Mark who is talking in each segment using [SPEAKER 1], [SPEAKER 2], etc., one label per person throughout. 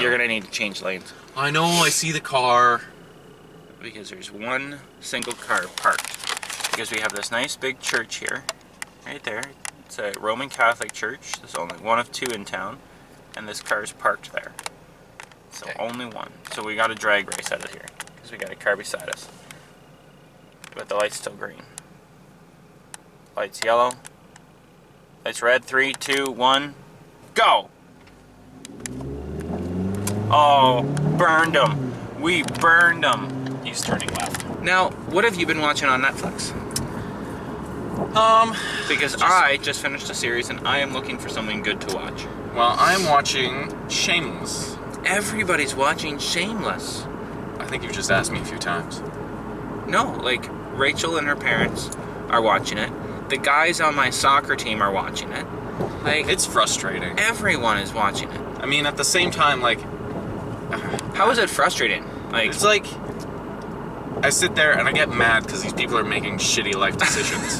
[SPEAKER 1] You're gonna need to change lanes.
[SPEAKER 2] I know, I see the car.
[SPEAKER 1] Because there's one single car parked. Because we have this nice big church here. Right there. It's a Roman Catholic church. There's only one of two in town. And this car is parked there. So
[SPEAKER 2] okay.
[SPEAKER 1] Only one. So we got a drag race out of here. Because we got a car beside us. But the light's still green. Light's yellow. Light's red. 3, 2, 1, go! Oh, burned him. We burned him.
[SPEAKER 2] He's turning left.
[SPEAKER 1] Now, what have you been watching on Netflix? Because I just finished a series and I am looking for something good to watch.
[SPEAKER 2] Well, I'm watching Shameless.
[SPEAKER 1] Everybody's watching Shameless.
[SPEAKER 2] I think you've just asked me a few times.
[SPEAKER 1] No, like Rachel and her parents are watching it. The guys on my soccer team are watching it. Like,
[SPEAKER 2] it's frustrating.
[SPEAKER 1] Everyone is watching it.
[SPEAKER 2] I mean, at the same time, like,
[SPEAKER 1] how is it frustrating? Like,
[SPEAKER 2] it's like I sit there and I get mad because these people are making shitty life decisions.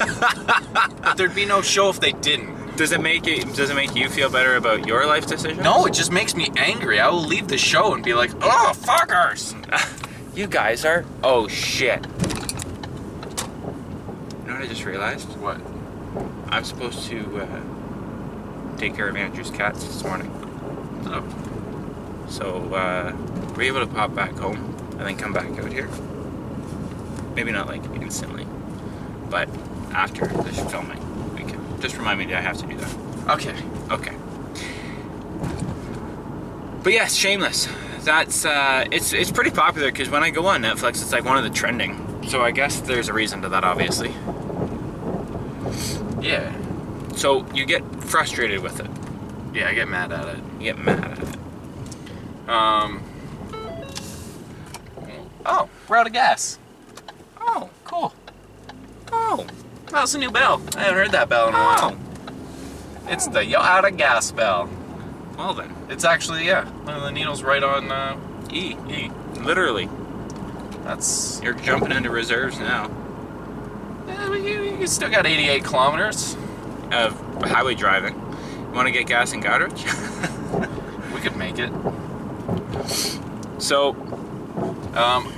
[SPEAKER 2] But there'd be no show if they didn't.
[SPEAKER 1] Does it make you feel better about your life decisions?
[SPEAKER 2] No, it just makes me angry. I will leave the show and be like, oh, fuckers!
[SPEAKER 1] You guys are... Oh, shit. You know what I just realized?
[SPEAKER 2] What?
[SPEAKER 1] I'm supposed to take care of Andrew's cats this morning.
[SPEAKER 2] Oh.
[SPEAKER 1] So, we're able to pop back home and then come back out here. Maybe not like instantly, but after this filming, we can just remind me that I have to do that.
[SPEAKER 2] Okay.
[SPEAKER 1] Okay. But yes, Shameless. That's it's pretty popular because when I go on Netflix, it's like one of the trending. So I guess there's a reason to that, obviously.
[SPEAKER 2] Yeah.
[SPEAKER 1] So you get frustrated with it.
[SPEAKER 2] Yeah, I get mad at it.
[SPEAKER 1] You get mad at it.
[SPEAKER 2] Oh, we're out of gas.
[SPEAKER 1] Oh,
[SPEAKER 2] cool.
[SPEAKER 1] Oh.
[SPEAKER 2] That's a new bell. I haven't heard that bell in a while. It's the yo out of gas bell.
[SPEAKER 1] Well then.
[SPEAKER 2] It's actually, yeah, one of the needles right on
[SPEAKER 1] E. Literally.
[SPEAKER 2] That's...
[SPEAKER 1] You're jumping into reserves now.
[SPEAKER 2] Yeah, you still got 88 kilometers.
[SPEAKER 1] Of highway driving. You want to get gas in Goderich?
[SPEAKER 2] We could make it.
[SPEAKER 1] So...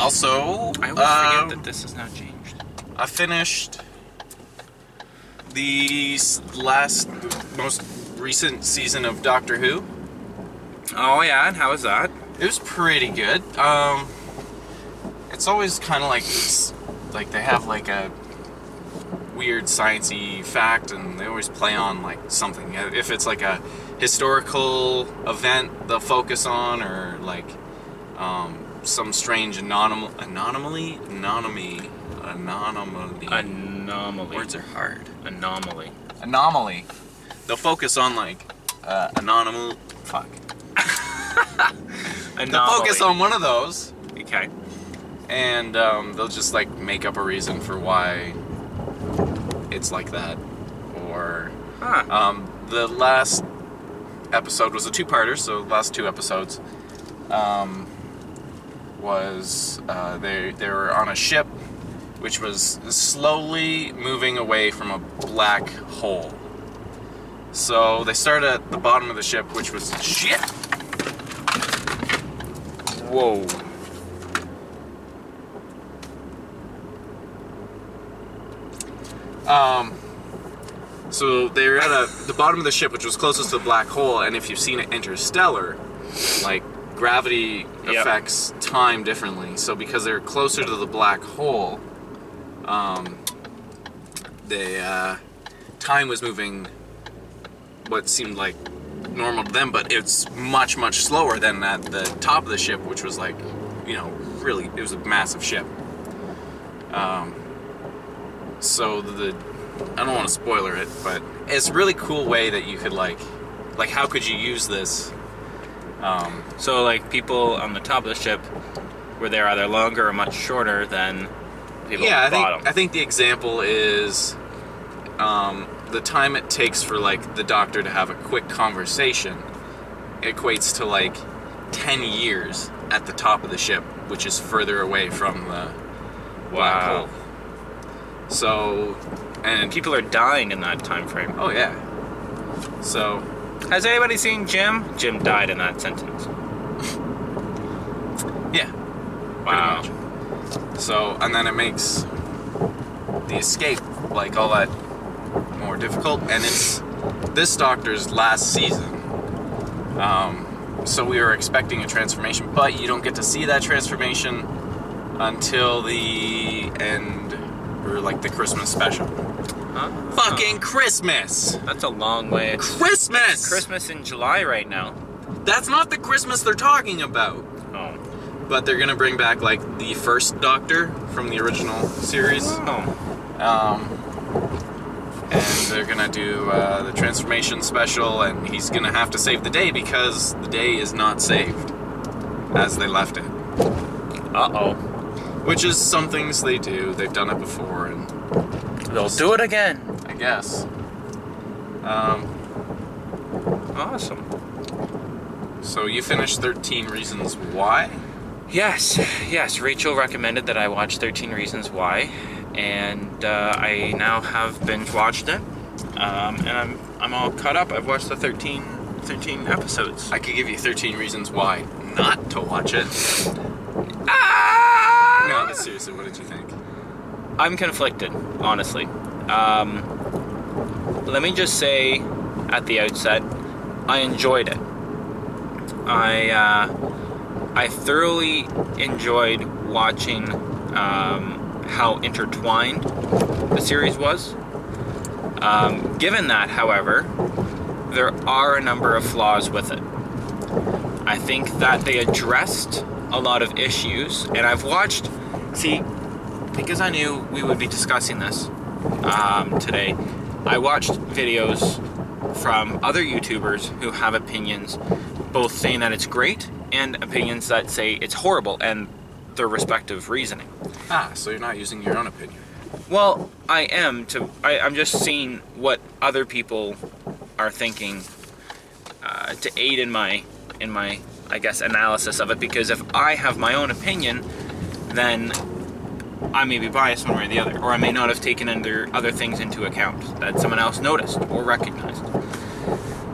[SPEAKER 2] also...
[SPEAKER 1] I always forget that this has not changed.
[SPEAKER 2] I finished the most recent season of Doctor Who.
[SPEAKER 1] Oh yeah, and how was that?
[SPEAKER 2] It was pretty good. It's always kind of like they have like a weird sciencey fact, and they always play on like something. If it's like a historical event they'll focus on, or like some strange anomaly. Words are hard.
[SPEAKER 1] Anomaly.
[SPEAKER 2] They'll focus on like anomaly. Fuck. They'll focus on one of those.
[SPEAKER 1] Okay.
[SPEAKER 2] And they'll just like make up a reason for why it's like that. Or the last episode was a two-parter, so the last two episodes was they were on a ship which was slowly moving away from a black hole. So they started at the bottom of the ship, which was shit.
[SPEAKER 1] Whoa.
[SPEAKER 2] So they were at the bottom of the ship, which was closest to the black hole, and if you've seen it Interstellar, like gravity affects time differently. So because they're closer to the black hole, time was moving what seemed like normal to them, but it's much, much slower than at the top of the ship, which was like, you know, really, it was a massive ship. So I don't want to spoiler it, but it's a really cool way that you could like how could you use this?
[SPEAKER 1] So like people on the top of the ship, were they either longer or much shorter than people on the bottom?
[SPEAKER 2] I think the example is the time it takes for like the Doctor to have a quick conversation equates to like 10 years at the top of the ship, which is further away from the black hole. So, and
[SPEAKER 1] people are dying in that time frame.
[SPEAKER 2] Oh yeah. So,
[SPEAKER 1] has anybody seen Jim? Jim died in that sentence.
[SPEAKER 2] Yeah.
[SPEAKER 1] Wow.
[SPEAKER 2] Pretty much. So, and then it makes the escape like all that more difficult, and it's this Doctor's last season. So we were expecting a transformation, but you don't get to see that transformation until the end, or like the Christmas special.
[SPEAKER 1] Huh?
[SPEAKER 2] Fucking Christmas!
[SPEAKER 1] That's a long way.
[SPEAKER 2] Christmas!
[SPEAKER 1] It's Christmas in July right now.
[SPEAKER 2] That's not the Christmas they're talking about.
[SPEAKER 1] Oh.
[SPEAKER 2] But they're gonna bring back like the first Doctor from the original series.
[SPEAKER 1] Oh.
[SPEAKER 2] And they're gonna do the transformation special, and he's gonna have to save the day because the day is not saved as they left it.
[SPEAKER 1] Uh-oh.
[SPEAKER 2] Which is some things they do. They've done it before, and
[SPEAKER 1] They'll do it again.
[SPEAKER 2] I guess.
[SPEAKER 1] Awesome.
[SPEAKER 2] So you finished 13 Reasons Why?
[SPEAKER 1] Yes. Rachel recommended that I watch 13 Reasons Why, and I now have binge watched it, and I'm all caught up. I've watched the 13 episodes.
[SPEAKER 2] I could give you 13 Reasons Why not to watch it.
[SPEAKER 1] Ah!
[SPEAKER 2] No, but seriously, what did you think?
[SPEAKER 1] I'm conflicted, honestly. Let me just say at the outset, I enjoyed it. I thoroughly enjoyed watching how intertwined the series was. Given that, however, there are a number of flaws with it. I think that they addressed a lot of issues, and I've watched, because I knew we would be discussing this today, I watched videos from other YouTubers who have opinions, both saying that it's great and opinions that say it's horrible, and their respective reasoning.
[SPEAKER 2] So you're not using your own opinion.
[SPEAKER 1] Well, I am. I'm just seeing what other people are thinking to aid in my, I guess, analysis of it, because if I have my own opinion, then I may be biased one way or the other, or I may not have taken other things into account that someone else noticed or recognized.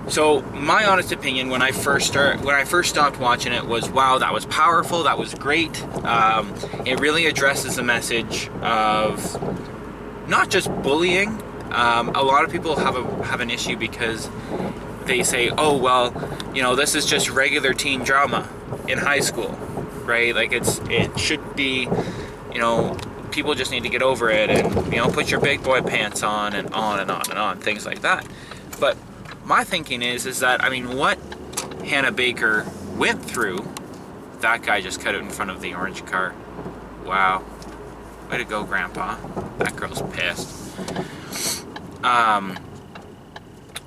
[SPEAKER 1] So my honest opinion when I first stopped watching it was, wow, that was powerful, that was great. It really addresses the message of not just bullying. A lot of people have an issue because they say, oh well, this is just regular teen drama in high school, right? Like it should be, people just need to get over it and put your big boy pants on and on and on and on, things like that. But my thinking is that, what Hannah Baker went through, that guy just cut it in front of the orange car. Wow. Way to go, Grandpa. That girl's pissed.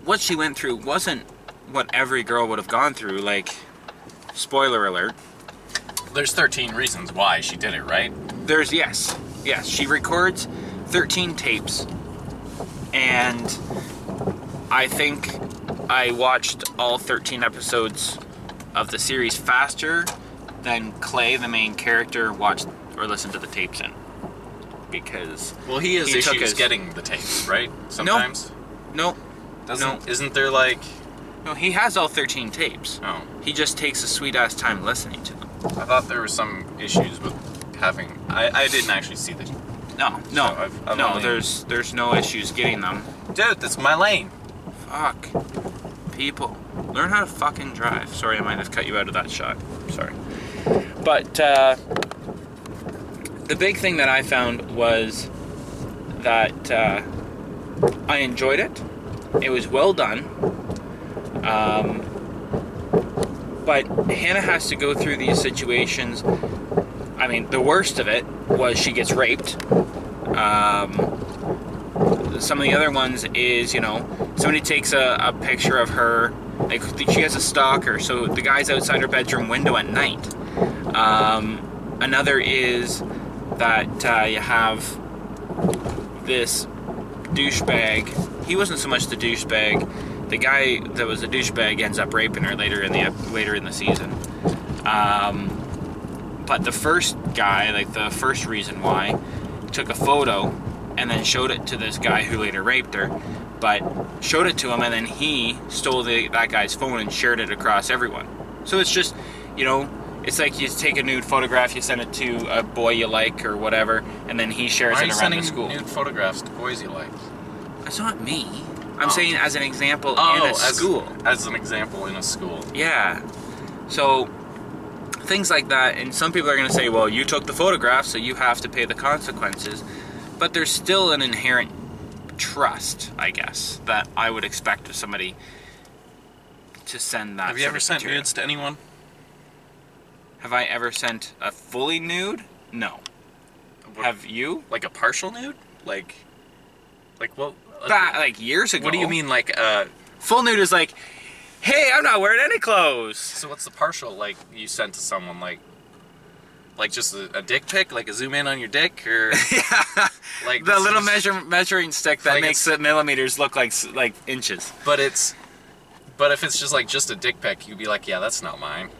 [SPEAKER 1] What she went through wasn't what every girl would have gone through. Like, spoiler alert.
[SPEAKER 2] There's 13 reasons why she did it, right?
[SPEAKER 1] Yes, she records 13 tapes, and I think I watched all 13 episodes of the series faster than Clay, the main character, watched or listened to the tapes in. Because
[SPEAKER 2] he has issues getting the tapes, right? Sometimes?
[SPEAKER 1] No.
[SPEAKER 2] Isn't there like...
[SPEAKER 1] No, he has all 13 tapes.
[SPEAKER 2] Oh.
[SPEAKER 1] He just takes a sweet-ass time listening to them.
[SPEAKER 2] I thought there were some issues with having... I didn't actually see the...
[SPEAKER 1] No.
[SPEAKER 2] So I've only...
[SPEAKER 1] There's no issues getting them.
[SPEAKER 2] Dude, that's my lane.
[SPEAKER 1] Fuck. People. Learn how to fucking drive. Sorry, I might have cut you out of that shot. Sorry. But, the big thing that I found was that I enjoyed it. It was well done. But Hannah has to go through these situations. The worst of it was she gets raped. Some of the other ones is, somebody takes a picture of her. Like, she has a stalker, so the guy's outside her bedroom window at night. Another is that you have this douchebag. He wasn't so much the douchebag. The guy that was a douchebag ends up raping her later in the season. But the first guy, like the first reason why, took a photo and then showed it to this guy who later raped her. But showed it to him, and then he stole that guy's phone and shared it across everyone. So it's just, it's It's like you take a nude photograph, you send it to a boy you like or whatever, and then he shares
[SPEAKER 2] Why are
[SPEAKER 1] it
[SPEAKER 2] you
[SPEAKER 1] around the
[SPEAKER 2] sending
[SPEAKER 1] school.
[SPEAKER 2] nude photographs to boys you like?
[SPEAKER 1] That's not me. I'm saying as an example in a school.
[SPEAKER 2] As an example in a school.
[SPEAKER 1] Yeah. So things like that, and some people are going to say, well, you took the photograph, so you have to pay the consequences. But there's still an inherent trust, I guess, that I would expect of somebody to send that.
[SPEAKER 2] Have you ever sent nudes to anyone?
[SPEAKER 1] Have I ever sent a fully nude? No. Have you?
[SPEAKER 2] Like a partial nude? Like what?
[SPEAKER 1] Like years ago.
[SPEAKER 2] What do you mean, like
[SPEAKER 1] full nude is like, hey, I'm not wearing any clothes.
[SPEAKER 2] So what's the partial, like, you sent to someone? Like just a dick pic? Like a zoom in on your dick? Or
[SPEAKER 1] yeah.
[SPEAKER 2] Like
[SPEAKER 1] the little measuring stick that
[SPEAKER 2] like
[SPEAKER 1] makes the millimeters look like inches.
[SPEAKER 2] But if it's just a dick pic, you'd be like, yeah, that's not mine.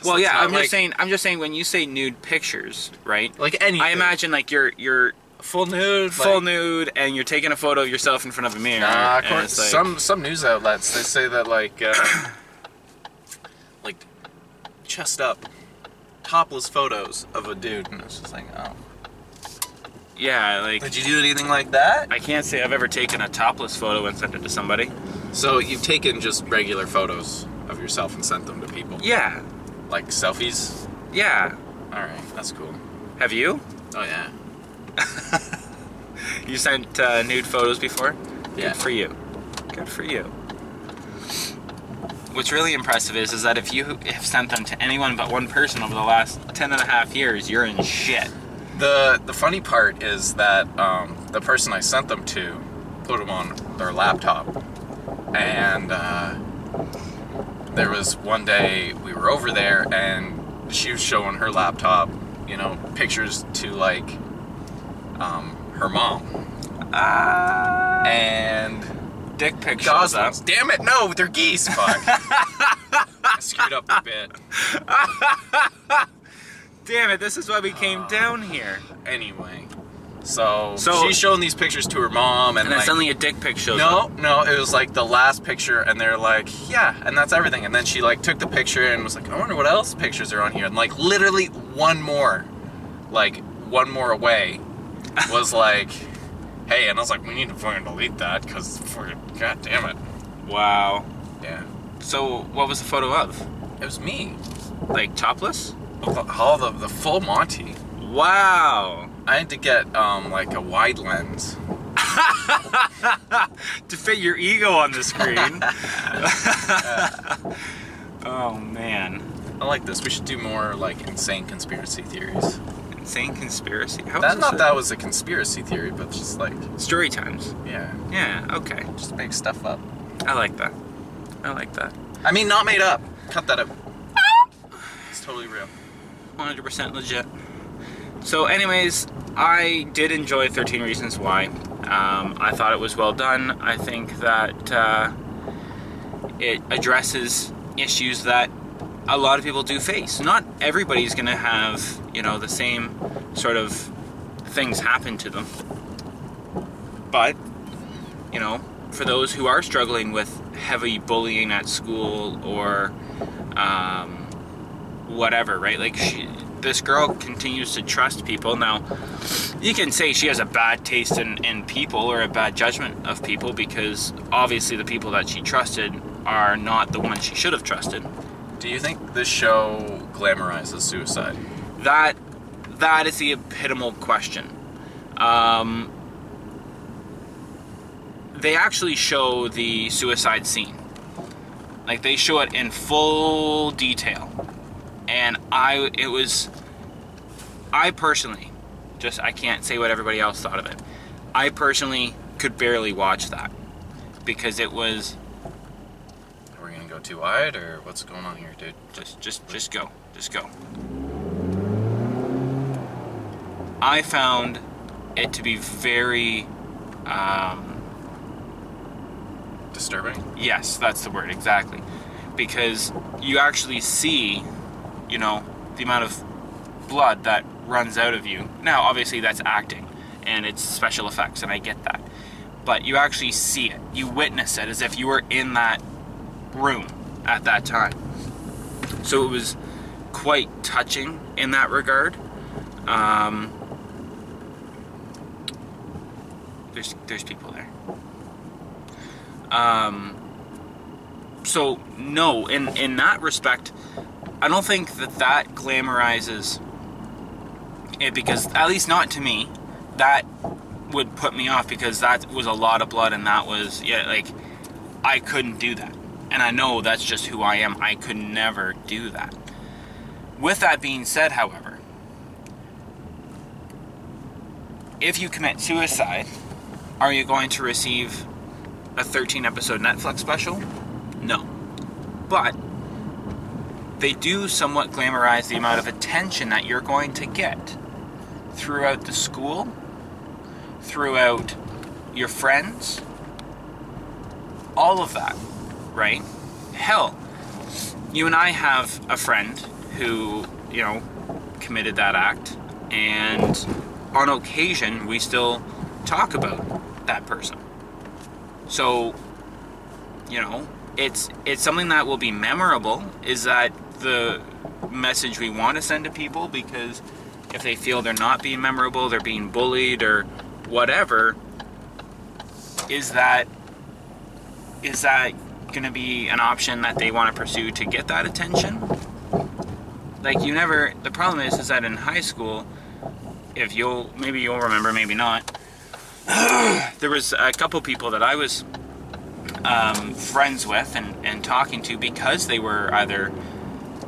[SPEAKER 1] Well, yeah, I'm just saying when you say nude pictures, right?
[SPEAKER 2] Like anything.
[SPEAKER 1] I imagine like you're
[SPEAKER 2] full nude,
[SPEAKER 1] nude, and you're taking a photo of yourself in front of a mirror.
[SPEAKER 2] Nah, of course. Like, some news outlets, they say that like chest up, topless photos of a dude, and it's just like, oh.
[SPEAKER 1] Yeah, like.
[SPEAKER 2] Did you do anything like that?
[SPEAKER 1] I can't say I've ever taken a topless photo and sent it to somebody.
[SPEAKER 2] So you've taken just regular photos of yourself and sent them to people?
[SPEAKER 1] Yeah.
[SPEAKER 2] Like selfies?
[SPEAKER 1] Yeah.
[SPEAKER 2] Alright, that's cool.
[SPEAKER 1] Have you?
[SPEAKER 2] Oh yeah.
[SPEAKER 1] You sent nude photos before?
[SPEAKER 2] Yeah.
[SPEAKER 1] Good for you. Good for you. What's really impressive is that if you have sent them to anyone but one person over the last 10.5 years, you're in shit.
[SPEAKER 2] The funny part is that the person I sent them to put them on their laptop, and there was one day we were over there and she was showing her laptop, you know, pictures to like her mom. And
[SPEAKER 1] dick pic shows up.
[SPEAKER 2] Damn it, no, they're geese, fuck. I screwed up a bit.
[SPEAKER 1] Damn it, this is why we came down here.
[SPEAKER 2] Anyway, so she's showing these pictures to her mom, and
[SPEAKER 1] then
[SPEAKER 2] like,
[SPEAKER 1] suddenly a dick pic shows up.
[SPEAKER 2] No, it was like the last picture, and they're like, yeah, and that's everything. And then she like took the picture and was like, I wonder what else pictures are on here. And like literally one more away was like, hey, and I was like, we need to fucking delete that because god damn it.
[SPEAKER 1] Wow.
[SPEAKER 2] Yeah.
[SPEAKER 1] So what was the photo of?
[SPEAKER 2] It was me.
[SPEAKER 1] Like topless?
[SPEAKER 2] All the full Monty.
[SPEAKER 1] Wow.
[SPEAKER 2] I had to get like a wide lens
[SPEAKER 1] to fit your ego on the screen. Oh man.
[SPEAKER 2] I like this. We should do more like insane conspiracy theories.
[SPEAKER 1] Insane conspiracy?
[SPEAKER 2] That was a conspiracy theory, but just like
[SPEAKER 1] story times.
[SPEAKER 2] Yeah.
[SPEAKER 1] Yeah, okay.
[SPEAKER 2] Just make stuff up.
[SPEAKER 1] I like that. I like that.
[SPEAKER 2] I mean, not made up. Cut that up. It's totally real.
[SPEAKER 1] 100% legit. So anyways, I did enjoy 13 Reasons Why. I thought it was well done. I think that it addresses issues that a lot of people do face. Not everybody's gonna have, you know, the same sort of things happen to them. But, you know, for those who are struggling with heavy bullying at school or whatever, right? Like, this girl continues to trust people. Now, you can say she has a bad taste in people or a bad judgment of people because obviously the people that she trusted are not the ones she should have trusted.
[SPEAKER 2] Do you think this show glamorizes suicide?
[SPEAKER 1] That is the epitomal question. They actually show the suicide scene. Like, they show it in full detail. And I personally, I can't say what everybody else thought of it. I personally could barely watch that because it was.
[SPEAKER 2] Are we gonna go too wide, or what's going on here, dude?
[SPEAKER 1] Just go. I found it to be very
[SPEAKER 2] disturbing?
[SPEAKER 1] Yes, that's the word, exactly. Because you actually see, you know, the amount of blood that runs out of you. Now, obviously that's acting, and it's special effects, and I get that. But you actually see it. You witness it as if you were in that room at that time. So it was quite touching in that regard. There's people there. So no, in that respect, I don't think that glamorizes it, because, at least not to me, that would put me off, because that was a lot of blood, and that was, yeah, like, I couldn't do that. And I know that's just who I am. I could never do that. With that being said, however, if you commit suicide, are you going to receive a 13-episode Netflix special? No. But they do somewhat glamorize the amount of attention that you're going to get throughout the school, throughout your friends, all of that, right? Hell, you and I have a friend who, you know, committed that act, and on occasion we still talk about that person. So, you know, it's something that will be memorable. Is that the message we want to send to people? Because if they feel they're not being memorable, they're being bullied or whatever, is that going to be an option that they want to pursue to get that attention? Like, the problem is that in high school, maybe you'll remember, maybe not, there was a couple people that I was friends with and talking to, because they were either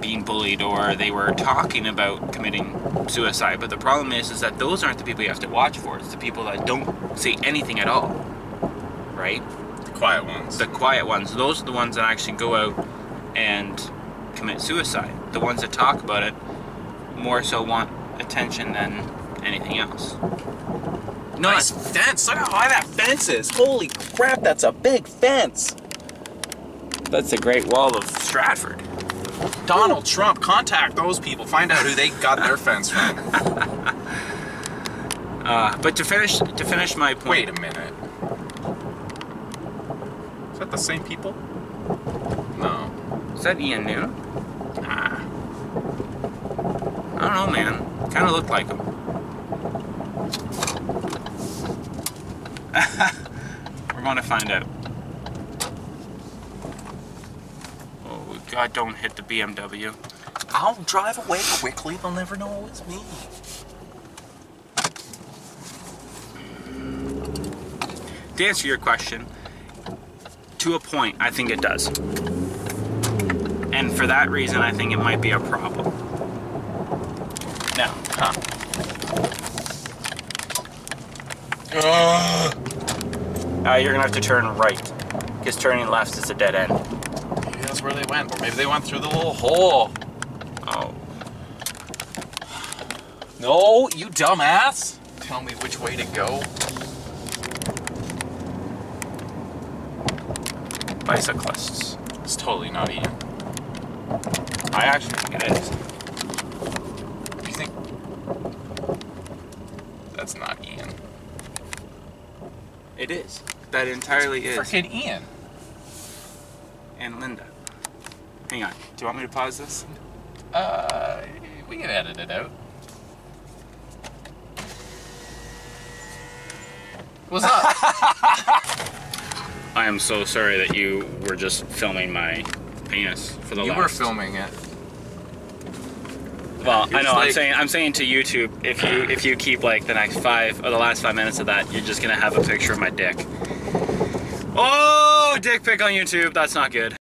[SPEAKER 1] being bullied or they were talking about committing suicide. But the problem is that those aren't the people you have to watch for. It's the people that don't say anything at all, right?
[SPEAKER 2] The quiet ones.
[SPEAKER 1] The quiet ones. Those are the ones that actually go out and commit suicide. The ones that talk about it more so want attention than anything else.
[SPEAKER 2] Nice fence. Look how high that fence is. Holy crap, that's a big fence.
[SPEAKER 1] That's the Great Wall of Stratford.
[SPEAKER 2] Donald Trump, contact those people. Find out who they got their fence from.
[SPEAKER 1] But to finish my point.
[SPEAKER 2] Wait a minute. Is that the same people? No.
[SPEAKER 1] Is that Ian Noon? I don't know, man. Kind of looked like him. We're going to find out. Oh, God, don't hit the BMW.
[SPEAKER 2] I'll drive away quickly. They'll never know it was me.
[SPEAKER 1] To answer your question, to a point, I think it does. And for that reason, I think it might be a problem. Now, you're gonna have to turn right, because turning left is a dead end.
[SPEAKER 2] Maybe that's where they went, or maybe they went through the little hole.
[SPEAKER 1] Oh.
[SPEAKER 2] No, you dumbass! Tell me which way to go.
[SPEAKER 1] Bicyclists.
[SPEAKER 2] It's totally not Ian.
[SPEAKER 1] I actually think it is.
[SPEAKER 2] You think? That's not Ian.
[SPEAKER 1] It is. That entirely is.
[SPEAKER 2] Frickin' Ian.
[SPEAKER 1] And Linda. Hang on. Do you want me to pause this?
[SPEAKER 2] We can edit it out. What's up?
[SPEAKER 1] I am so sorry that you were just filming my penis for the last.
[SPEAKER 2] You were filming it.
[SPEAKER 1] Well, I know.
[SPEAKER 2] Like...
[SPEAKER 1] I'm saying to YouTube, if you keep like the next 5 or the last 5 minutes of that, you're just gonna have a picture of my dick. Oh, dick pic on YouTube. That's not good.